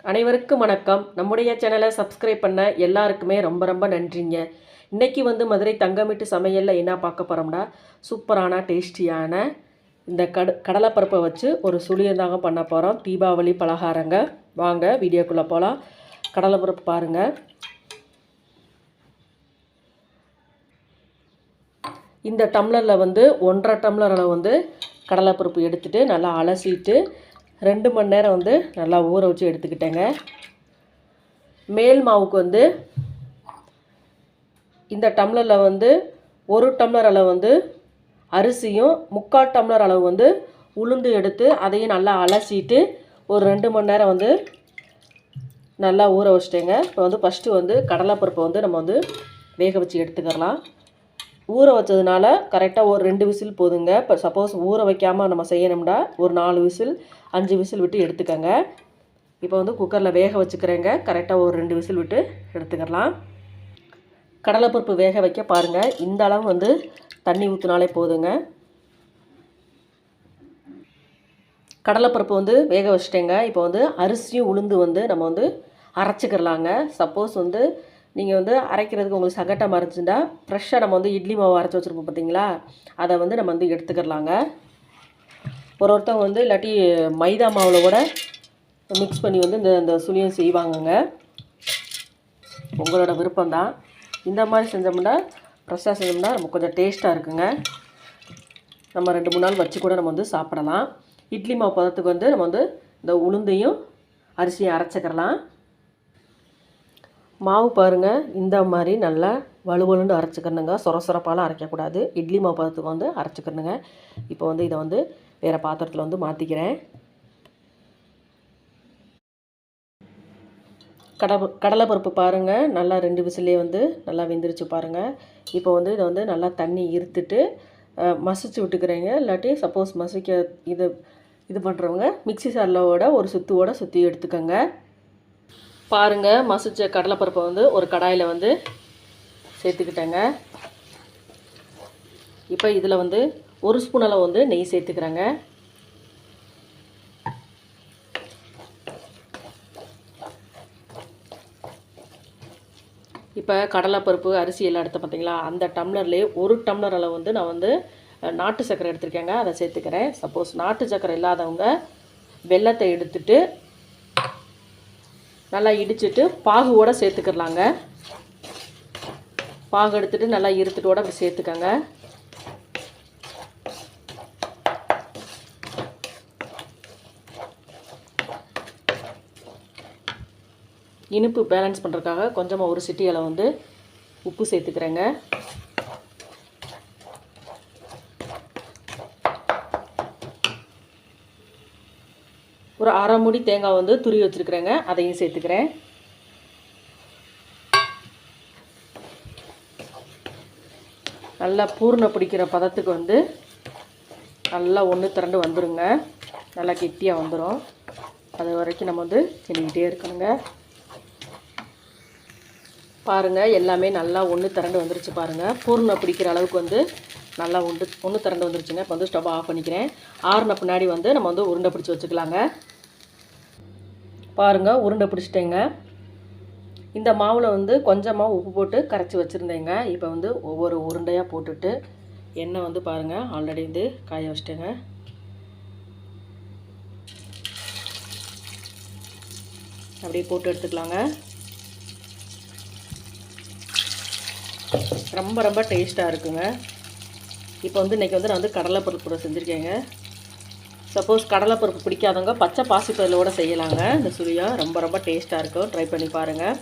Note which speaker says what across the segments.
Speaker 1: அனைவருக்கும் வணக்கம். நம்முடைய சேனலை சப்ஸ்கிரைப் பண்ண எல்லாருக்குமே ரொம்ப ரொம்ப நன்றிங்க. இன்றைக்கி மதுரை தங்கமிட்டு சமையலில் என்ன பார்க்க போகிறோம்னா, சூப்பரான டேஸ்டியான இந்த கடலைப்பருப்பை வச்சு ஒரு சுழியந்தாங்க பண்ண போகிறோம். தீபாவளி பலகாரங்க. வாங்க வீடியோக்குள்ளே போகலாம். கடலைப்பருப்பு பாருங்கள். இந்த டம்ளரில் 1.5 டம்ளர் அளவு கடலைப்பருப்பு எடுத்துகிட்டு நல்லா அலசிட்டு 2 மணி நேரம் நல்லா ஊற வச்சு எடுத்துக்கிட்டேங்க. மேல் மாவுக்கு இந்த டம்ளரில் 1 டம்ளர் அளவு அரிசியும் 3/4 டம்ளர் அளவு உளுந்து எடுத்து அதையும் நல்லா அலசிட்டு ஒரு 2 மணி நேரம் நல்லா ஊற வச்சிட்டேங்க. இப்போ ஃபஸ்ட்டு கடலைப்பருப்பை நம்ம வேக வச்சு எடுத்துக்கலாம். ஊற வச்சதுனால கரெக்டாக ஒரு 2 விசில் போதுங்க. இப்போ சப்போஸ் ஊற வைக்காமல் நம்ம செய்யணும்னா ஒரு 4 விசில் 5 விசில் விட்டு எடுத்துக்கோங்க. இப்போ குக்கரில் வேக வச்சுக்கிறேங்க. கரெக்டாக ஒரு 2 விசில் விட்டு எடுத்துக்கலாம். கடலைப்பருப்பு வேக வைக்க பாருங்கள். இந்த அளவு தண்ணி ஊற்றினாலே போதுங்க. கடலைப்பருப்பு வேக வச்சுட்டேங்க. இப்போ அரிசியும் உளுந்து நம்ம அரைச்சிக்கிறலாங்க. சப்போஸ் நீங்கள் அரைக்கிறதுக்கு உங்களுக்கு சங்கட்டமாக இருந்துச்சுன்னா ஃப்ரெஷ்ஷாக நம்ம இட்லி மாவு அரைச்சி வச்சுருப்போம் பார்த்தீங்களா, அதை நம்ம எடுத்துக்கிறலாங்க. ஒருத்தவங்க இல்லாட்டி மைதா மாவில் கூட மிக்ஸ் பண்ணி இந்த சுழியம் செய்வாங்கங்க. உங்களோட விருப்பம்தான். இந்த மாதிரி செஞ்சோம்னா ஃப்ரெஷ்ஷாக செஞ்சோம்னா நம்ம கொஞ்சம் டேஸ்ட்டாக இருக்குங்க. நம்ம 2-3 நாள் வச்சு கூட நம்ம சாப்பிடலாம். இட்லி மாவு பதத்துக்கு நம்ம இந்த உளுந்தையும் அரிசியும் அரைச்சிக்கிறலாம். மாவு பாருங்கள், இந்த மாதிரி நல்லா வலுவலுன்னு அரைச்சிக்கணுங்க. சொரப்பாலாம் அரைக்கக்கூடாது. இட்லி மாவு பதத்துக்கு அரைச்சிக்கணுங்க. இப்போ இதை வேறு பாத்திரத்தில் மாற்றிக்கிறேன். கடலைப்பருப்பு பாருங்கள், நல்லா 2 விசிலே நல்லா வெந்துருச்சு பாருங்கள். இப்போ இதை நல்லா தண்ணி இருத்துட்டு மசிச்சு விட்டுக்கிறேங்க. இல்லாட்டி சப்போஸ் மசிக்க இது பண்ணுறவங்க மிக்ஸி சாரிலோட ஒரு சுற்றுவோட சுற்றி எடுத்துக்கோங்க. பாருங்கள், மசிச்ச கடலைப்பருப்பை ஒரு கடாயில் சேர்த்துக்கிட்டேங்க. இப்போ இதில் 1 ஸ்பூன் அளவு நெய் சேர்த்துக்கிறேங்க. இப்போ கடலைப்பருப்பு அரிசி எல்லாம் எடுத்து பார்த்தீங்களா, அந்த டம்ளர்லேயே 1 டம்ளர் அளவு நான் நாட்டு சர்க்கரை எடுத்துருக்கேங்க. அதை சேர்த்துக்கிறேன். சப்போஸ் நாட்டு சர்க்கரை இல்லாதவங்க வெல்லத்தை எடுத்துட்டு நல்லா இடிச்சிட்டு பாகுவோடு சேர்த்துக்கிறலாங்க. பாகு எடுத்துகிட்டு நல்லா இருத்துட்டோடு அப்படி சேர்த்துக்கங்க. இனிப்பு பேலன்ஸ் பண்ணுறதுக்காக கொஞ்சமாக ஒரு சிட்டி அளவு உப்பு சேர்த்துக்கிறேங்க. ஒரு 1/2 மூடி தேங்காய் துருவி வச்சுருக்கிறேங்க. அதையும் சேர்த்துக்கிறேன். நல்லா பூர்ண பிடிக்கிற பதத்துக்கு நல்லா ஒன்று திரண்டு வந்துடுங்க. நல்லா கெட்டியாக வந்துடும். அது வரைக்கும் நம்ம கிண்டிக்கிட்டே இருக்கணுங்க. பாருங்கள், எல்லாமே நல்லா ஒன்று திரண்டு வந்துருச்சு பாருங்கள். பூர்ண பிடிக்கிற அளவுக்கு நல்லா ஒன்று திரண்டு வந்துருச்சுங்க. இப்போ ஸ்டவ் ஆஃப் பண்ணிக்கிறேன். ஆறுன பின்னாடி நம்ம உருண்டை பிடிச்சி வச்சுக்கலாங்க. பாருங்கள், உருண்டை பிடிச்சிட்டேங்க. இந்த மாவில் கொஞ்சமாக உப்பு போட்டு கரைச்சி வச்சுருந்தேங்க. இப்போ ஒவ்வொரு உருண்டையாக போட்டுட்டு எண்ணெய் பாருங்கள் ஆல்ரெடி காய வச்சிட்டேங்க. அப்படியே போட்டு எடுத்துக்கலாங்க. ரொம்ப ரொம்ப டேஸ்ட்டாக இருக்குங்க. இப்போ இன்றைக்கி நான் கடலைப்பருப்பு செஞ்சுருக்கேங்க. சப்போஸ் கடலைப்பருப்பு பிடிக்காதவங்க பச்சை பாசிப்பயிரோடு செய்யலாங்க. இந்த சுழியம் ரொம்ப ரொம்ப டேஸ்ட்டாக இருக்கும். ட்ரை பண்ணி பாருங்கள்.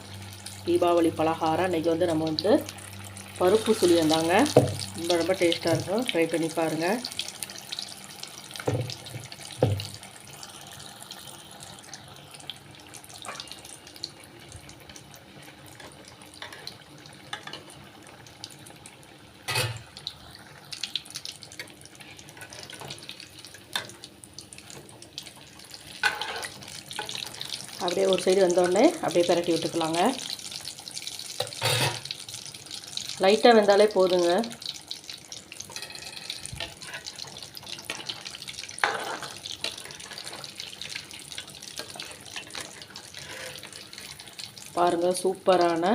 Speaker 1: தீபாவளி பலகாரம் இன்றைக்கி நம்ம பருப்பு சுழியம் தாங்க. ரொம்ப ரொம்ப டேஸ்ட்டாக இருக்கும். ட்ரை பண்ணி பாருங்கள். அப்படியே ஒரு சைடு வந்தோடனே அப்படியே பரட்டி விட்டுக்கலாங்க. லைட்டாக வெந்தாலே போதுங்க. பாருங்கள், சூப்பரான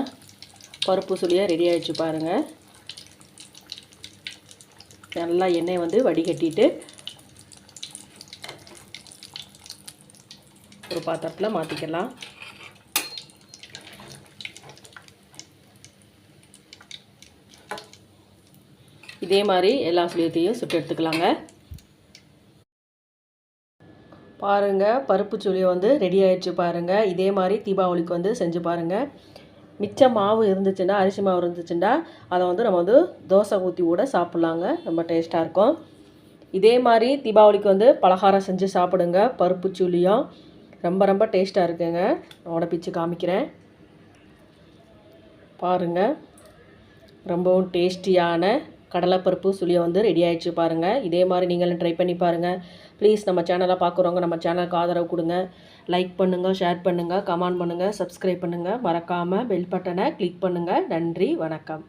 Speaker 1: பருப்பு சுழியை ரெடி ஆகிடுச்சு பாருங்கள். நல்லா எண்ணெய் வந்து வடிகட்டிட்டு ஒரு பாத்திரத்தில் மாற்றிக்கலாம். இதே மாதிரி எல்லா சுழியத்தையும் சுட்டு எடுத்துக்கலாங்க. பாருங்கள், பருப்பு சுழியை வந்து ரெடி ஆகிடுச்சு பாருங்கள். இதே மாதிரி தீபாவளிக்கு வந்து செஞ்சு பாருங்கள். மிச்ச மாவு இருந்துச்சுன்னா, அரிசி மாவு இருந்துச்சுன்னா அதை வந்து நம்ம வந்து தோசை ஊற்றி கூட சாப்பிட்லாங்க. ரொம்ப டேஸ்ட்டாக இருக்கும். இதே மாதிரி தீபாவளிக்கு வந்து பலகாரம் செஞ்சு சாப்பிடுங்க. பருப்பு சுழியம் ரொம்ப ரொம்ப டேஸ்ட்டாக இருக்குங்க. நான் உடப்பிச்சு காமிக்கிறேன் பாருங்கள். ரொம்பவும் டேஸ்டியான கடலைப்பருப்பு சுழியை வந்து ரெடி ஆகிடுச்சு பாருங்கள். இதே மாதிரி நீங்களும் ட்ரை பண்ணி பாருங்கள். ப்ளீஸ் நம்ம சேனலை பார்க்குறவங்க நம்ம சேனலுக்கு ஆதரவு கொடுங்க. லைக் பண்ணுங்கள், ஷேர் பண்ணுங்கள், கமெண்ட் பண்ணுங்கள், சப்ஸ்கிரைப் பண்ணுங்கள். மறக்காமல் பெல் பட்டனை கிளிக் பண்ணுங்கள். நன்றி, வணக்கம்.